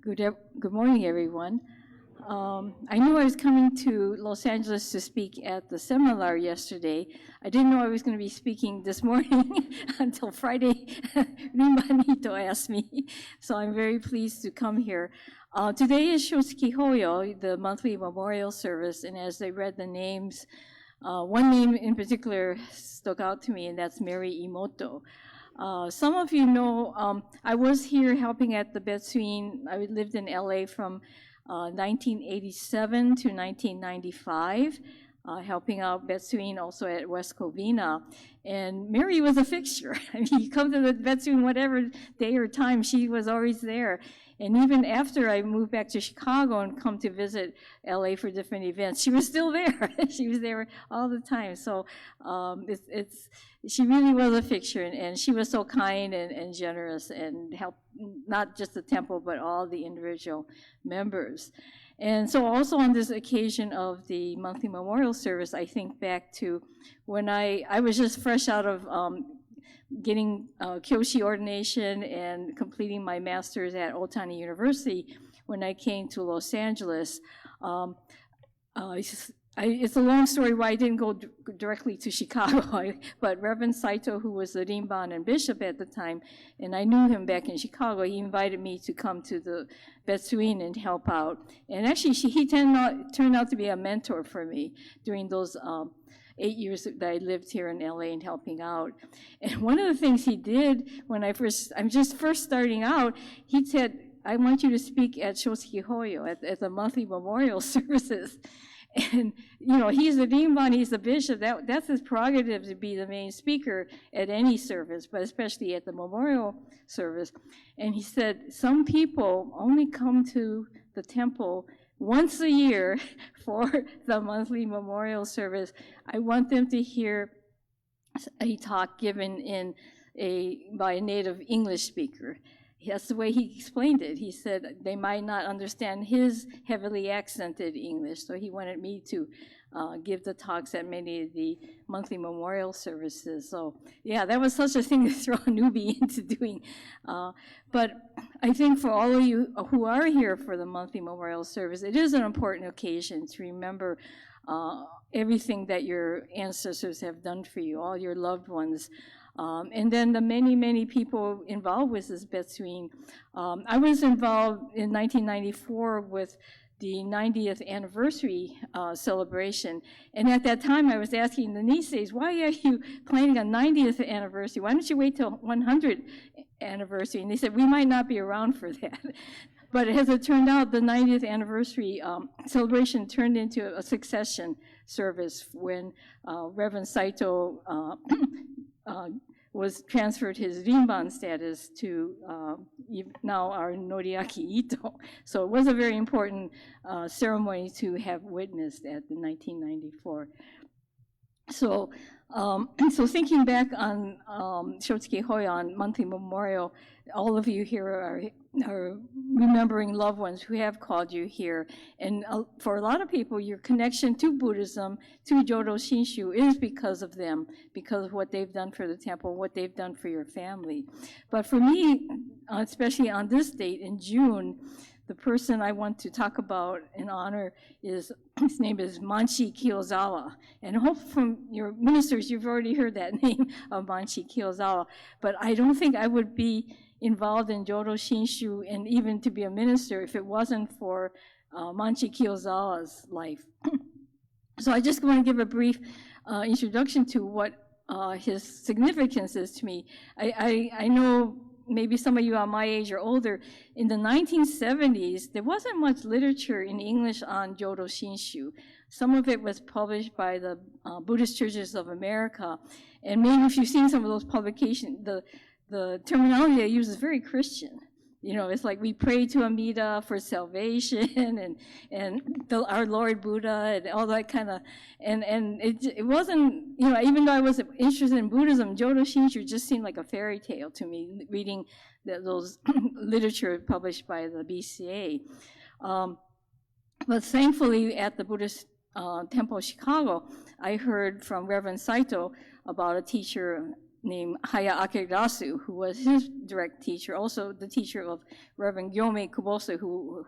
Good morning, everyone. I knew I was coming to Los Angeles to speak at the seminar yesterday. I didn't know I was going to be speaking this morning until Friday. Rimanito asked me, so I'm very pleased to come here. Today is Shotsuki Hoyo, the monthly memorial service, and as I read the names, one name in particular stuck out to me, and that's Mary Imoto. Some of you know I was here helping at the Betsuin. I lived in LA from 1987 to 1995, helping out Betsuin also at West Covina. And Mary was a fixture. I mean, you come to the Betsuin whatever day or time, she was always there. And even after I moved back to Chicago and come to visit LA for different events, she was still there. She was there all the time. So she really was a fixture, and she was so kind and generous and helped not just the temple, but all the individual members. And so also on this occasion of the monthly memorial service, I think back to when I was just fresh out of getting Kyoshi ordination and completing my master's at Otani University when I came to Los Angeles. It's a long story why I didn't go directly to Chicago, but Reverend Saito, who was the Rinban and bishop at the time, and I knew him back in Chicago, he invited me to come to the Betsuin and help out. And actually, he turned out to be a mentor for me during those 8 years that I lived here in LA and helping out. And one of the things he did when I'm just first starting out, he said, I want you to speak at Shotsuki Hoyo, at the monthly memorial services. And, you know, he's the Rinban, he's the bishop, that's his prerogative to be the main speaker at any service, but especially at the memorial service. And he said, some people only come to the temple once a year for the monthly memorial service. I want them to hear a talk given by a native English speaker. That's the way he explained it. He said they might not understand his heavily accented English, so he wanted me to give the talks at many of the monthly memorial services. So yeah, that was such a thing to throw a newbie into doing. But I think for all of you who are here for the monthly memorial service, it is an important occasion to remember everything that your ancestors have done for you, all your loved ones. And then the many, many people involved with this Betsuin. I was involved in 1994 with the 90th anniversary celebration. And at that time, I was asking the nieces, why are you planning a 90th anniversary? Why don't you wait till 100th anniversary? And they said, we might not be around for that. But as it turned out, the 90th anniversary celebration turned into a succession service when Reverend Saito was transferred his Rinban status to now our Noriaki Ito. So it was a very important ceremony to have witnessed at the 1994. So, so thinking back on Shotsuki Hoyo, on monthly memorial, all of you here are remembering loved ones who have called you here. And for a lot of people, your connection to Buddhism, to Jodo Shinshu, is because of them, because of what they've done for the temple, what they've done for your family. But for me, especially on this date in June, the person I want to talk about and honor his name is Manshi Kiyozawa. And I hope from your ministers you've already heard that name of Manshi Kiyozawa. But I don't think I would be involved in Jodo Shinshu and even to be a minister if it wasn't for Manshi Kiyozawa's life. So I just want to give a brief introduction to what his significance is to me. I know maybe some of you are my age or older. In the 1970s, there wasn't much literature in English on Jodo Shinshu. Some of it was published by the Buddhist Churches of America. And maybe if you've seen some of those publications, the terminology they use is very Christian. You know, it's like we pray to Amida for salvation and our Lord Buddha and all that kind of, and it wasn't, you know, even though I was interested in Buddhism, Jodo Shinshu just seemed like a fairy tale to me, reading those literature published by the BCA. But thankfully at the Buddhist Temple of Chicago, I heard from Reverend Saito about a teacher named Haya Akirasu, who was his direct teacher, also the teacher of Reverend Gyome Kubose, who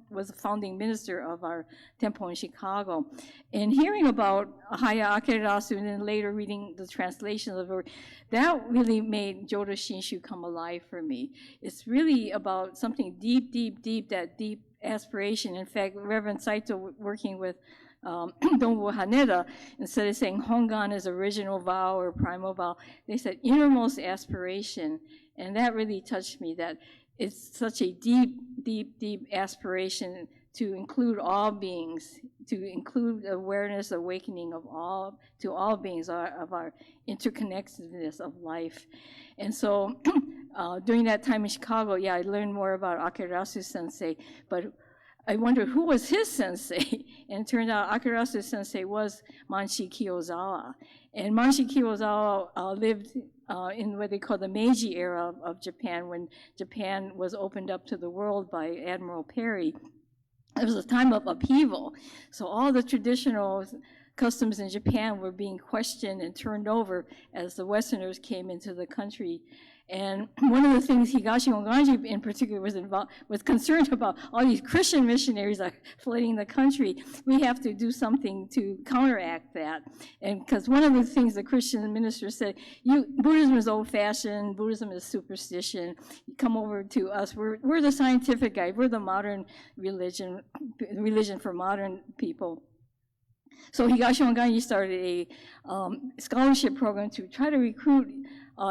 was the founding minister of our temple in Chicago. And hearing about Haya Akirasu and then later reading the translations of her, that really made Jodo Shinshu come alive for me. It's really about something deep, deep, deep, that deep aspiration. In fact, Reverend Saito, working with Donbo Haneda, instead of saying Hongan is original vow or primal vow, they said innermost aspiration. And that really touched me, that it's such a deep, deep, deep aspiration to include all beings, to include awareness, awakening of to all beings, of our interconnectedness of life. And so during that time in Chicago, yeah, I learned more about Akirasu Sensei, but I wondered who was his sensei, and it turned out Akirasu Sensei was Manshi Kiyozawa. And Manshi Kiyozawa lived in what they call the Meiji-era of Japan, when Japan was opened up to the world by Admiral Perry. It was a time of upheaval, so all the traditional customs in Japan were being questioned and turned over as the Westerners came into the country. And one of the things Higashi Honganji in particular was concerned about, all these Christian missionaries are flooding the country. We have to do something to counteract that. And because one of the things the Christian minister said, Buddhism is old-fashioned, Buddhism is superstition. You come over to us, we're the scientific guy, we're the modern religion for modern people. So Higashi Honganji started a scholarship program to try to recruit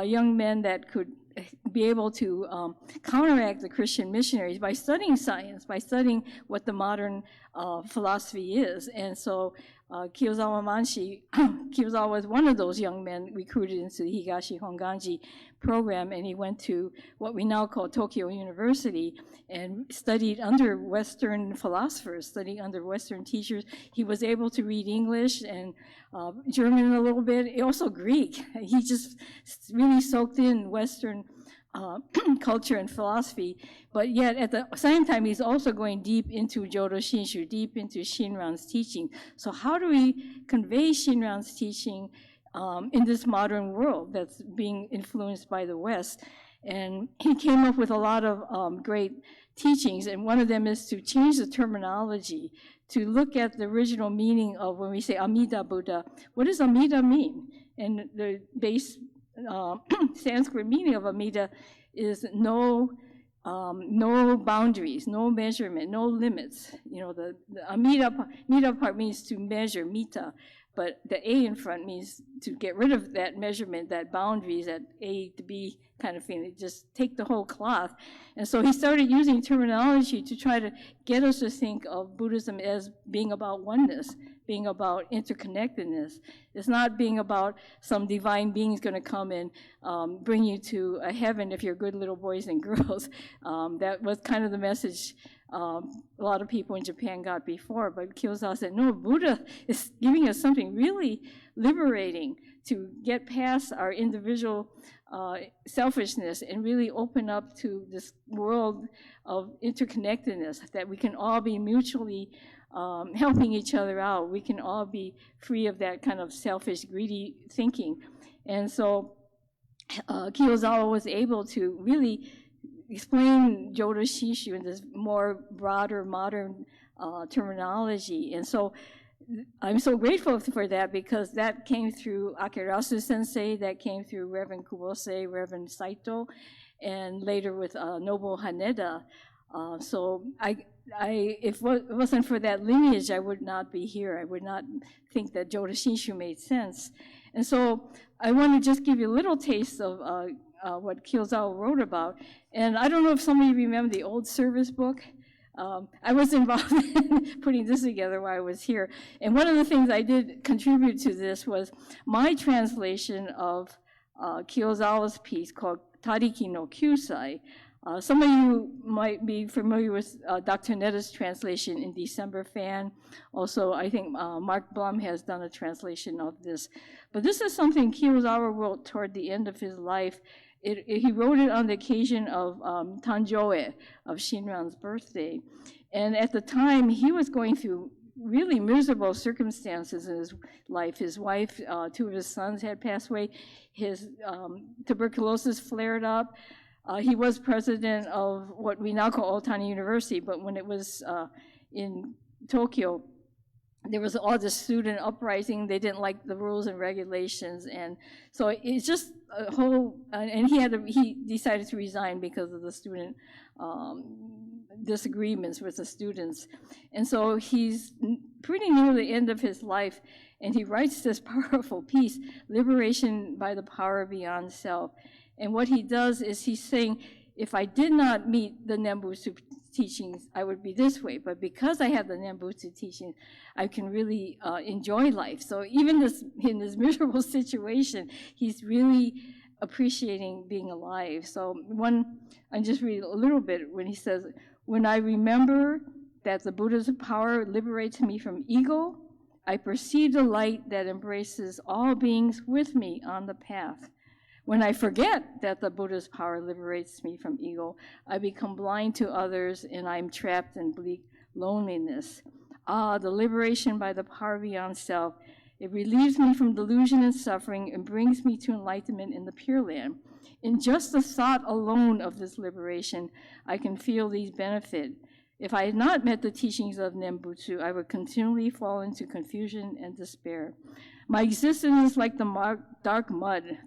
young men that could be able to counteract the Christian missionaries by studying science, by studying what the modern philosophy is. And so Kiyozawa Manshi, Kiyozawa was one of those young men recruited into the Higashi Honganji program, and he went to what we now call Tokyo University and studied under Western philosophers, studied under Western teachers. He was able to read English and German a little bit, also Greek. He just really soaked in Western culture and philosophy, but yet at the same time, he's also going deep into Jodo Shinshu, deep into Shinran's teaching. So how do we convey Shinran's teaching in this modern world that's being influenced by the West? And he came up with a lot of great teachings, and one of them is to change the terminology, to look at the original meaning of when we say Amida Buddha. What does Amida mean? And the base Sanskrit meaning of Amida is no boundaries, no measurement, no limits. You know, the Amida part means to measure, mita, but the A in front means to get rid of that measurement, that boundaries, that A to B kind of thing. Just take the whole cloth. And so he started using terminology to try to get us to think of Buddhism as being about oneness, being about interconnectedness. It's not being about some divine being is going to come and bring you to a heaven if you're good little boys and girls. That was kind of the message a lot of people in Japan got before, but Kiyozawa said, no, Buddha is giving us something really liberating to get past our individual selfishness and really open up to this world of interconnectedness, that we can all be mutually helping each other out. We can all be free of that kind of selfish, greedy thinking. And so Kiyozawa was able to really explain Jodo Shinshu in this more broader, modern terminology. And so I'm so grateful for that, because that came through Akirasu Sensei, that came through Reverend Kubose, Reverend Saito, and later with Nobu Haneda. So if it wasn't for that lineage, I would not be here. I would not think that Jodo Shinshu made sense. And so I want to just give you a little taste of what Kiyozawa wrote about. And I don't know if some of you remember the old service book. I was involved in putting this together while I was here. And one of the things I did contribute to this was my translation of Kiyozawa's piece called Tariki no Kyusai. Some of you might be familiar with Dr. Netta's translation in December Fan. Also, I think Mark Blum has done a translation of this. But this is something Kiyozawa wrote toward the end of his life. He wrote it on the occasion of Tanjoe, of Shinran's birthday. And at the time, he was going through really miserable circumstances in his life. His wife, two of his sons had passed away. His tuberculosis flared up. He was president of what we now call Otani University, but when it was in Tokyo, there was all this student uprising. They didn't like the rules and regulations, and so it's just a whole. And he decided to resign because of the student disagreements with the students, and so he's pretty near the end of his life, and he writes this powerful piece, "Liberation by the Power Beyond Self." And what he does is he's saying, if I did not meet the Nembutsu teachings, I would be this way. But because I have the Nembutsu teachings, I can really enjoy life. So even in this miserable situation, he's really appreciating being alive. So I just read a little bit when he says, when I remember that the Buddha's power liberates me from ego, I perceive the light that embraces all beings with me on the path. When I forget that the Buddha's power liberates me from ego, I become blind to others and I'm trapped in bleak loneliness. Ah, the liberation by the power beyond self. It relieves me from delusion and suffering and brings me to enlightenment in the Pure Land. In just the thought alone of this liberation, I can feel these benefits. If I had not met the teachings of Nembutsu, I would continually fall into confusion and despair. My existence is like the dark mud,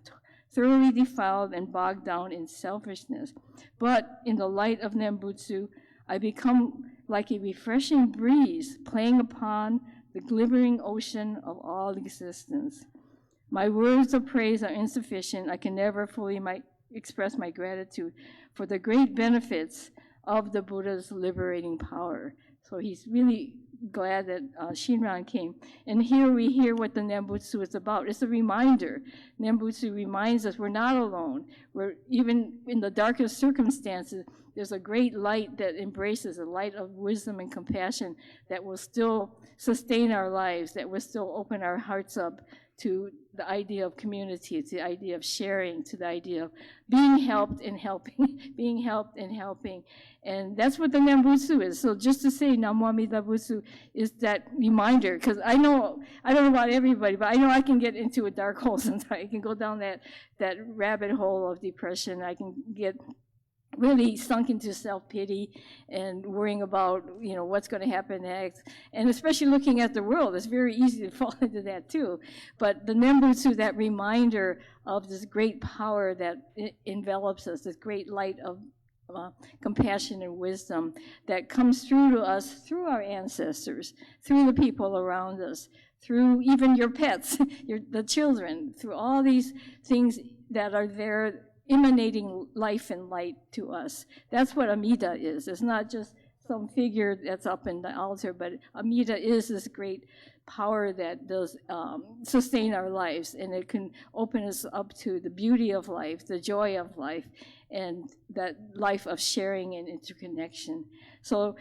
thoroughly defiled and bogged down in selfishness. But in the light of Nembutsu, I become like a refreshing breeze playing upon the glimmering ocean of all existence. My words of praise are insufficient. I can never fully express my gratitude for the great benefits of the Buddha's liberating power. So he's really glad that Shinran came. And here we hear what the Nembutsu is about. It's a reminder. Nembutsu reminds us we're not alone. We're even in the darkest circumstances, there's a great light that embraces, a light of wisdom and compassion that will still sustain our lives, that will still open our hearts up to the idea of community, to the idea of sharing, to the idea of being helped and helping, being helped and helping. And that's what the Nembutsu is. So just to say Namo Amida Butsu is that reminder, because I don't know about everybody, but I know I can get into a dark hole sometimes. I can go down that rabbit hole of depression. I can get really sunk into self-pity and worrying about, what's going to happen next. And especially looking at the world, it's very easy to fall into that too. But the Nembutsu, that reminder of this great power that envelops us, this great light of compassion and wisdom that comes through to us through our ancestors, through the people around us, through even your pets, the children, through all these things that are there emanating life and light to us. That's what Amida is. It's not just some figure that's up in the altar, but Amida is this great power that does sustain our lives, and it can open us up to the beauty of life, the joy of life, and that life of sharing and interconnection. So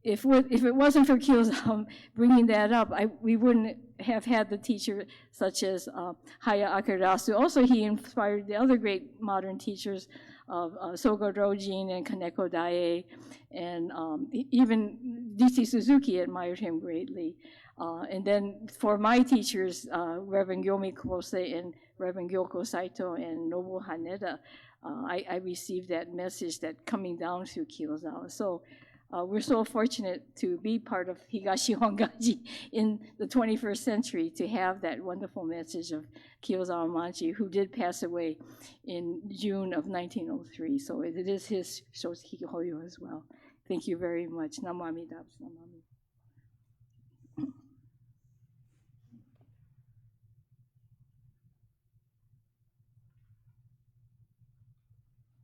if it wasn't for Kiyozawa bringing that up, we wouldn't have had the teacher such as Haya Akirasu. Also, he inspired the other great modern teachers of Sogo Rojin and Kaneko Daie, and even D.C. Suzuki admired him greatly. And then for my teachers, Reverend Yomi Kose and Reverend Gyoko Saito and Nobu Haneda, I received that message that coming down through Kiyozawa. So we're so fortunate to be part of Higashi Honganji in the 21st century, to have that wonderful message of Kiyozawa Manshi, who did pass away in June of 1903. So it is his Shotsuki Hoyo as well. Thank you very much. Namo Amida Butsu.